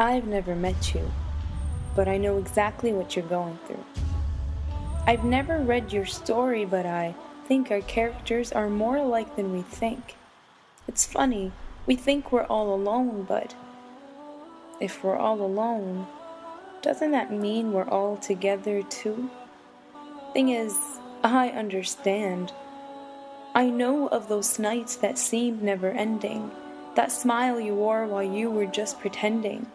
I've never met you, but I know exactly what you're going through. I've never read your story, but I think our characters are more alike than we think. It's funny, we think we're all alone, but if we're all alone, doesn't that mean we're all together too? Thing is, I understand. I know of those nights that seemed never ending, that smile you wore while you were just pretending.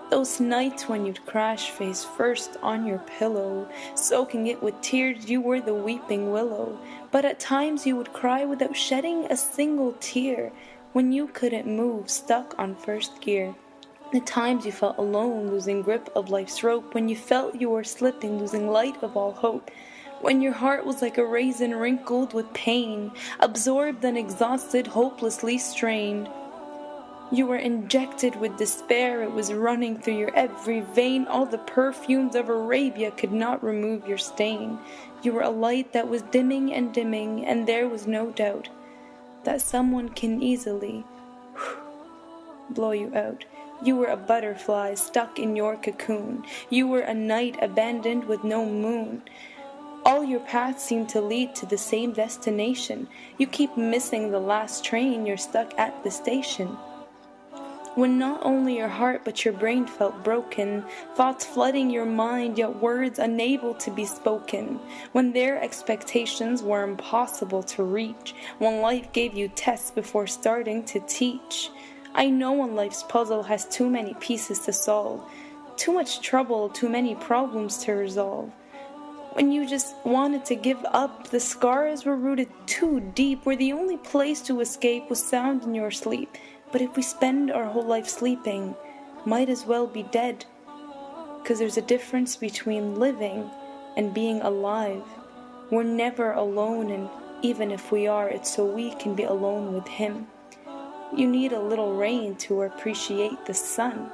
Those nights when you'd crash face first on your pillow, soaking it with tears, you were the weeping willow. But at times you would cry without shedding a single tear, when you couldn't move, stuck on first gear. The times you felt alone, losing grip of life's rope, when you felt you were slipping, losing light of all hope. When your heart was like a raisin wrinkled with pain, absorbed and exhausted, hopelessly strained. You were injected with despair, it was running through your every vein. All the perfumes of Arabia could not remove your stain. You were a light that was dimming, and there was no doubt that someone can easily blow you out. You were a butterfly stuck in your cocoon. You were a night abandoned with no moon. All your paths seem to lead to the same destination. You keep missing the last train, you're stuck at the station. When not only your heart but your brain felt broken, thoughts flooding your mind, yet words unable to be spoken. When their expectations were impossible to reach, when life gave you tests before starting to teach. I know when life's puzzle has too many pieces to solve, too much trouble, too many problems to resolve. When you just wanted to give up, the scars were rooted too deep, where the only place to escape was sound in your sleep. But if we spend our whole life sleeping, might as well be dead. 'Cause there's a difference between living and being alive. We're never alone, and even if we are, it's so we can be alone with Him. You need a little rain to appreciate the sun.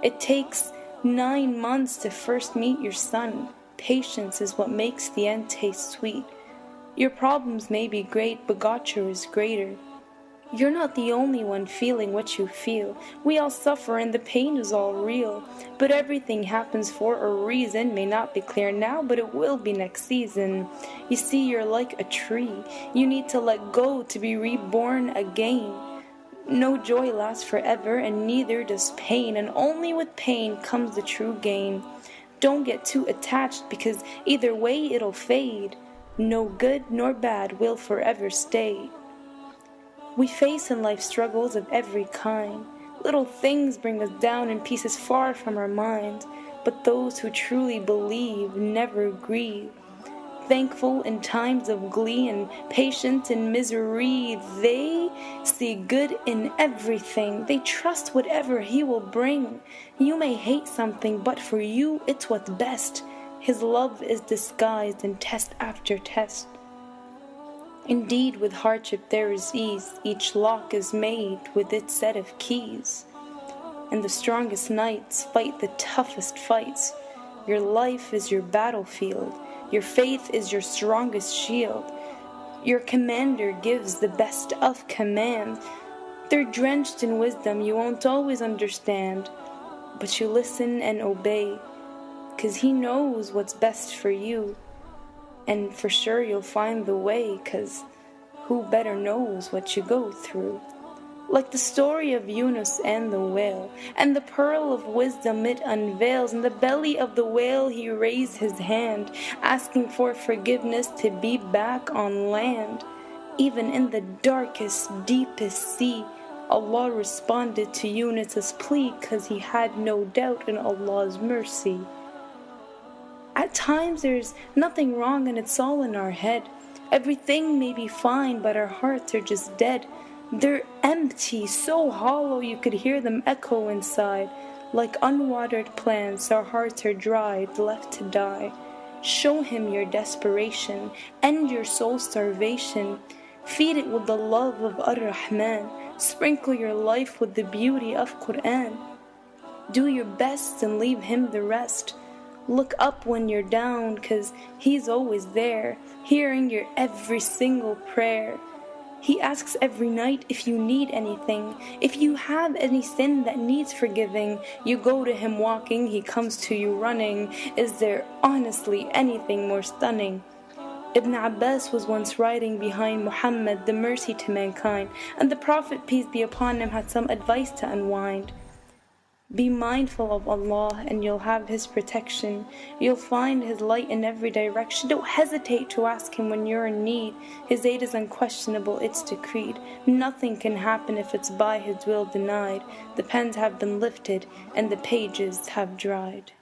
It takes 9 months to first meet your son. Patience is what makes the end taste sweet. Your problems may be great, but God is greater. You're not the only one feeling what you feel. We all suffer and the pain is all real. But everything happens for a reason. May not be clear now, but it will be next season. You see, you're like a tree. You need to let go to be reborn again. No joy lasts forever, and neither does pain. And only with pain comes the true gain. Don't get too attached, because either way it'll fade. No good nor bad will forever stay. We face in life struggles of every kind. Little things bring us down in pieces far from our mind. But those who truly believe never grieve. Thankful in times of glee and patient in misery, they see good in everything. They trust whatever He will bring. You may hate something, but for you it's what's best. His love is disguised in test after test. Indeed, with hardship there is ease. Each lock is made with its set of keys. And the strongest knights fight the toughest fights. Your life is your battlefield. Your faith is your strongest shield. Your commander gives the best of commands. They're drenched in wisdom you won't always understand. But you listen and obey, 'cause He knows what's best for you. And for sure you'll find the way, 'cause who better knows what you go through? Like the story of Yunus and the whale, and the pearl of wisdom it unveils. In the belly of the whale he raised his hand, asking for forgiveness to be back on land. Even in the darkest, deepest sea, Allah responded to Yunus's plea, 'cause he had no doubt in Allah's mercy. At times there's nothing wrong and it's all in our head. Everything may be fine, but our hearts are just dead. They're empty, so hollow you could hear them echo inside. Like unwatered plants, our hearts are dried, left to die. Show Him your desperation, end your soul's starvation. Feed it with the love of Ar-Rahman. Sprinkle your life with the beauty of Quran. Do your best and leave Him the rest. Look up when you're down, 'cause He's always there, hearing your every single prayer. He asks every night if you need anything, if you have any sin that needs forgiving. You go to him walking, he comes to you running. Is there honestly anything more stunning? Ibn Abbas was once riding behind Muhammad, the mercy to mankind, and the Prophet, peace be upon him, had some advice to unwind. Be mindful of Allah and you'll have His protection. You'll find His light in every direction. Don't hesitate to ask Him when you're in need. His aid is unquestionable, it's decreed. Nothing can happen if it's by His will denied. The pens have been lifted and the pages have dried.